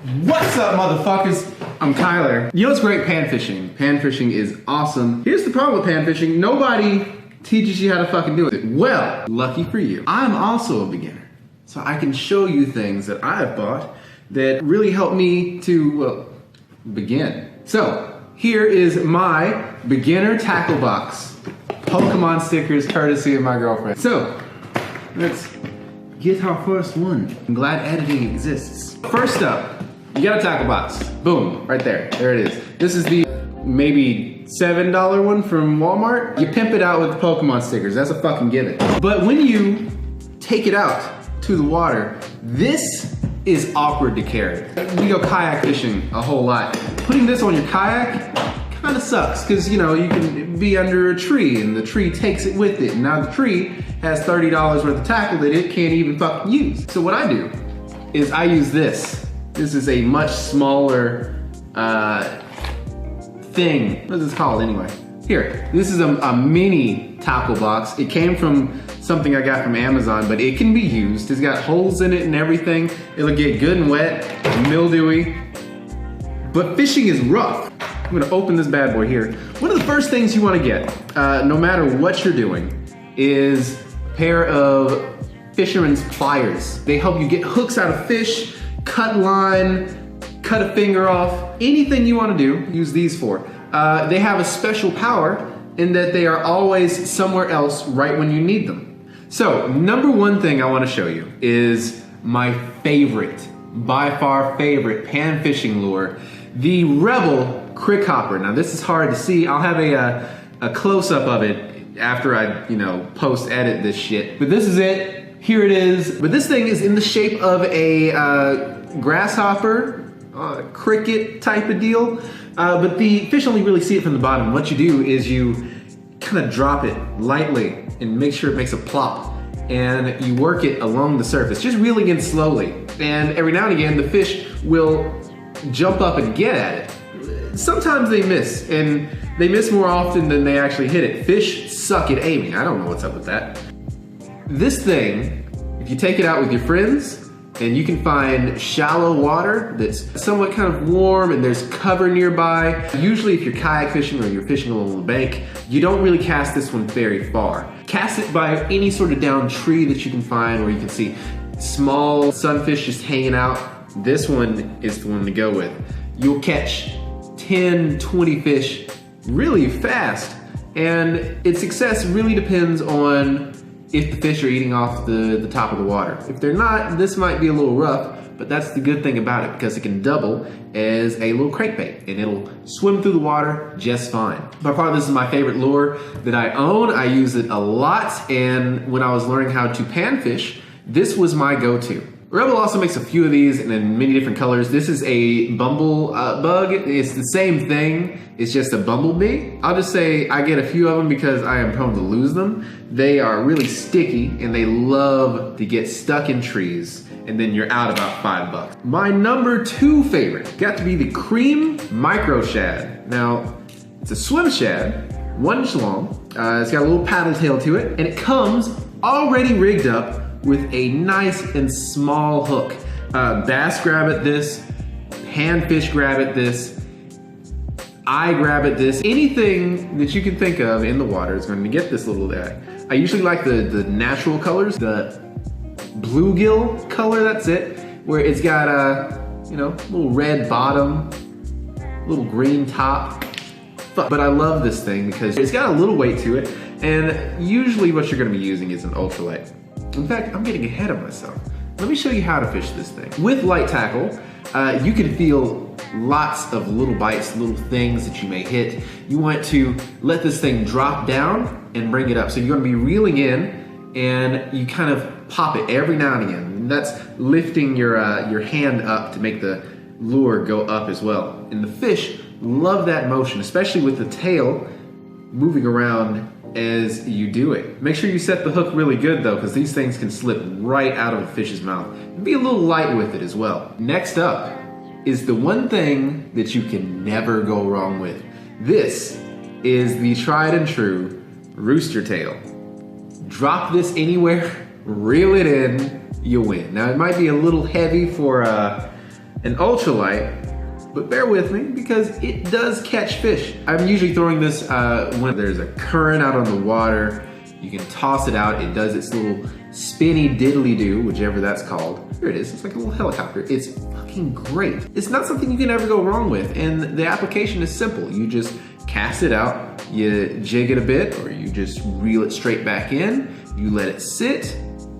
What's up, motherfuckers? I'm Kyler. You know what's great? Panfishing. Panfishing is awesome. Here's the problem with panfishing. Nobody teaches you how to fucking do it. Well, lucky for you, I'm also a beginner. So I can show you things that I've bought that really help me to, well, begin. So, here is my beginner tackle box. Pokemon stickers courtesy of my girlfriend. So, let's get our first one. I'm glad editing exists. First up, you got a tackle box. Boom, right there. There it is. This is the maybe $7 one from Walmart. You pimp it out with Pokemon stickers. That's a fucking given. But when you take it out to the water, this is awkward to carry. We go kayak fishing a whole lot. Putting this on your kayak kind of sucks because, you know, you can be under a tree and the tree takes it with it. And now the tree has $30 worth of tackle that it can't even fucking use. So what I do is I use this. This is a much smaller thing. What is this called anyway? Here, this is a mini tackle box. It came from something I got from Amazon, but it can be used. It's got holes in it and everything. It'll get good and wet, mildewy. But fishing is rough. I'm gonna open this bad boy here. One of the first things you wanna get, no matter what you're doing, is a pair of fisherman's pliers. They help you get hooks out of fish, cut line, cut a finger off. Anything you wanna do, use these for. They have a special power in that they are always somewhere else right when you need them. So, number one thing I wanna show you is my favorite, by far favorite pan-fishing lure, the Rebel Crick Hopper. Now this is hard to see. I'll have a close-up of it after I, post-edit this shit. But this is it. Here it is. But this thing is in the shape of a grasshopper, cricket type of deal. But the fish only really see it from the bottom. What you do is you kind of drop it lightly and make sure it makes a plop. And you work it along the surface, just reeling in slowly. And every now and again, the fish will jump up and get at it. Sometimes they miss, and they miss more often than they actually hit it. Fish suck at aiming. I don't know what's up with that. This thing, if you take it out with your friends, and you can find shallow water that's somewhat kind of warm and there's cover nearby. Usually if you're kayak fishing or you're fishing along the bank, you don't really cast this one very far. Cast it by any sort of downed tree that you can find where you can see small sunfish just hanging out. This one is the one to go with. You'll catch 10, 20 fish really fast, and its success really depends on if the fish are eating off the top of the water. If they're not, this might be a little rough, but that's the good thing about it because it can double as a little crankbait and it'll swim through the water just fine. By far, this is my favorite lure that I own. I use it a lot, and when I was learning how to panfish, this was my go-to. Rebel also makes a few of these in many different colors. This is a bumble bug. It's the same thing. It's just a bumblebee. I'll just say I get a few of them because I am prone to lose them. They are really sticky and they love to get stuck in trees, and then you're out about $5. My number 2 favorite got to be the cream micro shad. Now, it's a swim shad, 1 inch long. It's got a little paddle tail to it, and it comes already rigged up with a nice and small hook. Bass grab at this, panfish grab at this, I grab at this. Anything that you can think of in the water is going to get this little guy. I usually like the natural colors, the bluegill color, that's it, where it's got a little red bottom, little green top. But I love this thing because it's got a little weight to it, and usually what you're going to be using is an ultralight. In fact, I'm getting ahead of myself. Let me show you how to fish this thing. With light tackle, you can feel lots of little bites, little things that you may hit. You want to let this thing drop down and bring it up. So you're gonna be reeling in, and you kind of pop it every now and again. And that's lifting your hand up to make the lure go up as well. And the fish love that motion, especially with the tail moving around as you do it. Make sure you set the hook really good though, because these things can slip right out of a fish's mouth. And be a little light with it as well. Next up is the one thing that you can never go wrong with. This is the tried and true rooster tail. Drop this anywhere, reel it in, you win. Now it might be a little heavy for an ultralight, but bear with me because it does catch fish. I'm usually throwing this when there's a current out on the water. You can toss it out. It does its little spinny diddly-do, whichever that's called. Here it is. It's like a little helicopter. It's fucking great. It's not something you can ever go wrong with, and the application is simple. You just cast it out, you jig it a bit, or you just reel it straight back in. You let it sit.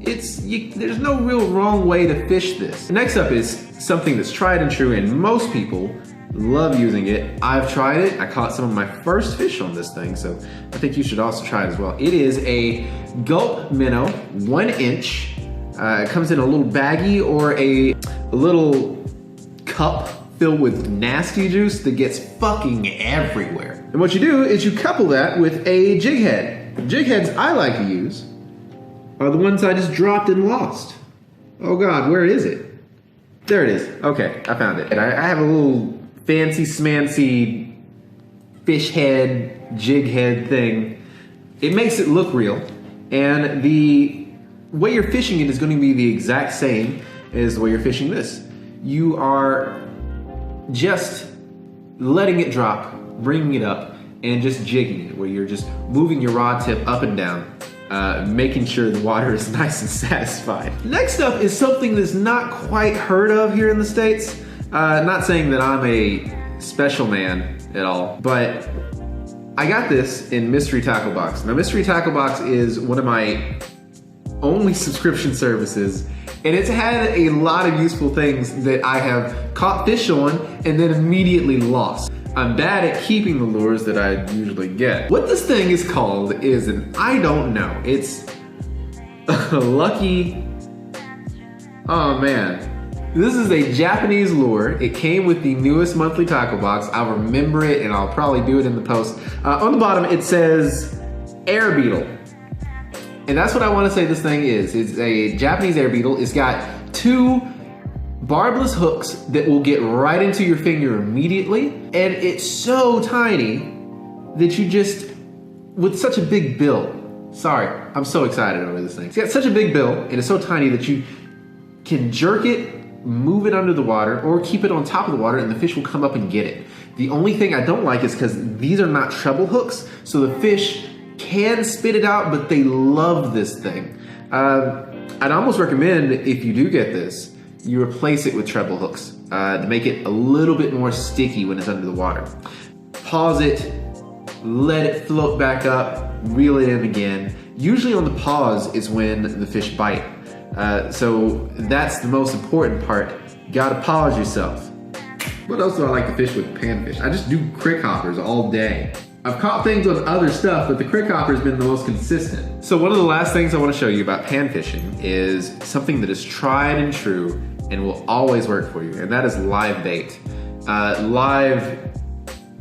There's no real wrong way to fish this. Next up is something that's tried and true, and most people love using it. I've tried it. I caught some of my first fish on this thing, so I think you should also try it as well. It is a gulp minnow, 1 inch. It comes in a little baggie or a little cup filled with nasty juice that gets fucking everywhere. And what you do is you couple that with a jig head. The jig heads I like to use are the ones I just dropped and lost. Oh God, where is it? There it is. Okay, I found it. And I have a little fancy smancy fish head, jig head thing. It makes it look real. And the way you're fishing it is going to be the exact same as the way you're fishing this. You are just letting it drop, bringing it up, and just jigging it, where you're just moving your rod tip up and down, making sure the water is nice and satisfied. Next up is something that's not quite heard of here in the States. Not saying that I'm a special man at all, but I got this in Mystery Tacklebox. Now, Mystery Tacklebox is one of my only subscription services, and it's had a lot of useful things that I have caught fish on and then immediately lost. I'm bad at keeping the lures that I usually get. What this thing is called is I don't know. It's a lucky, oh man. This is a Japanese lure. It came with the newest monthly tackle box. I'll remember it and I'll probably do it in the post. On the bottom it says air beetle. And that's what I want to say this thing is. It's a Japanese air beetle. It's got 2 barbless hooks that will get right into your finger immediately. And it's so tiny that you just, with such a big bill, sorry, I'm so excited over this thing. It's got such a big bill and it's so tiny that you can jerk it, move it under the water, or keep it on top of the water and the fish will come up and get it. The only thing I don't like is because these are not treble hooks, so the fish can spit it out, but they love this thing. I'd almost recommend, if you do get this, you replace it with treble hooks to make it a little bit more sticky when it's under the water. Pause it, let it float back up, reel it in again. Usually on the pause is when the fish bite. So that's the most important part. You gotta pause yourself. What else do I like to fish with panfish? I just do crick hoppers all day. I've caught things on other stuff, but the crick hopper has been the most consistent. So one of the last things I want to show you about pan fishing is something that is tried and true and will always work for you, and that is live bait.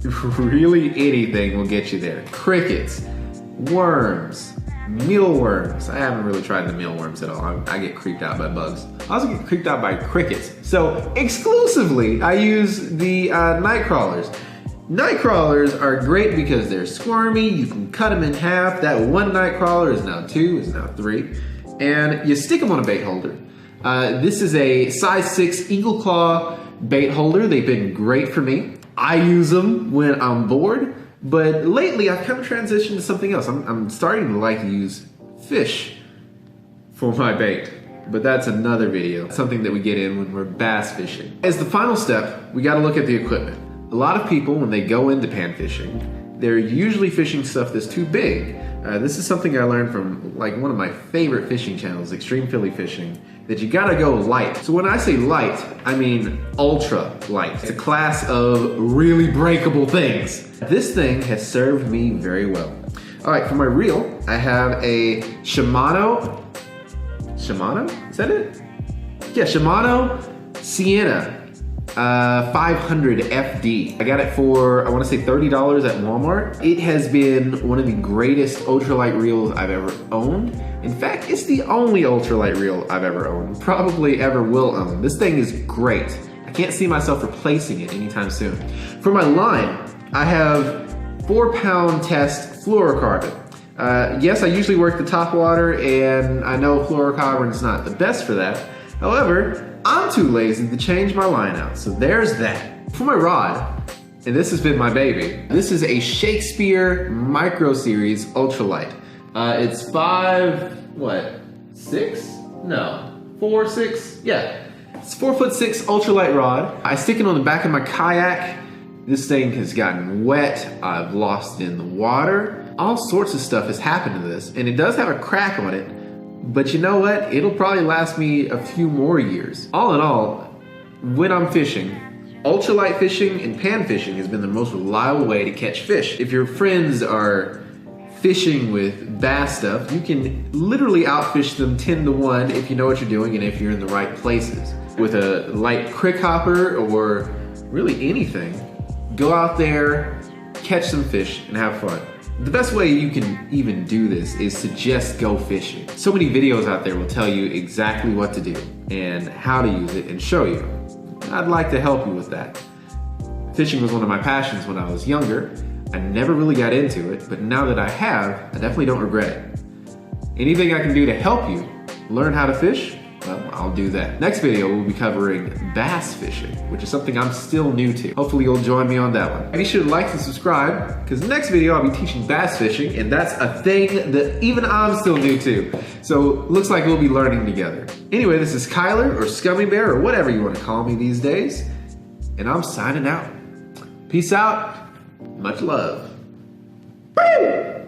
Really anything will get you there. Crickets, worms, mealworms. I haven't really tried the mealworms at all. I get creeped out by bugs. I also get creeped out by crickets. So exclusively, I use the night crawlers. Night crawlers are great because they're squirmy. You can cut them in half. That one night crawler is now 2, is now 3. And you stick them on a bait holder. This is a size 6 eagle claw bait holder. They've been great for me. I use them when I'm bored, but lately I've kind of transitioned to something else. I'm starting to like to use fish for my bait, but that's another video. Something that we get in when we're bass fishing. As the final step, we gotta look at the equipment. A lot of people, when they go into pan fishing, they're usually fishing stuff that's too big. This is something I learned from like one of my favorite fishing channels, Extreme Philly Fishing, that you gotta go light. So when I say light, I mean ultra light. It's a class of really breakable things. This thing has served me very well. All right, for my reel, I have a Shimano, is that it? Yeah, Shimano Sienna 500 FD. I got it for, I want to say $30 at Walmart. It has been one of the greatest ultralight reels I've ever owned. In fact, it's the only ultralight reel I've ever owned, probably ever will own. This thing is great. I can't see myself replacing it anytime soon. For my line, I have 4-pound test fluorocarbon. Yes, I usually work the top water, and I know fluorocarbon is not the best for that. However, I'm too lazy to change my line out, so there's that. For my rod, and this has been my baby, this is a Shakespeare Micro Series Ultralight. It's 4'6"? Yeah. It's 4'6" ultralight rod. I stick it on the back of my kayak. This thing has gotten wet. I've lost it in the water. All sorts of stuff has happened to this, and it does have a crack on it, but you know what? It'll probably last me a few more years. All in all, when I'm fishing, ultralight fishing and pan fishing has been the most reliable way to catch fish. If your friends are fishing with bass stuff, you can literally outfish them 10 to 1 if you know what you're doing and if you're in the right places. With a light crick hopper or really anything, go out there, catch some fish, and have fun. The best way you can even do this is to just go fishing. So many videos out there will tell you exactly what to do and how to use it and show you. I'd like to help you with that. Fishing was one of my passions when I was younger. I never really got into it, but now that I have, I definitely don't regret it. Anything I can do to help you learn how to fish, well, I'll do that. Next video, we'll be covering bass fishing, which is something I'm still new to. Hopefully you'll join me on that one. Be sure to like and subscribe, because the next video I'll be teaching bass fishing, and that's a thing that even I'm still new to. So looks like we'll be learning together. Anyway, this is Kyler, or Scummy Bear, or whatever you want to call me these days, and I'm signing out. Peace out. Much love. Woo!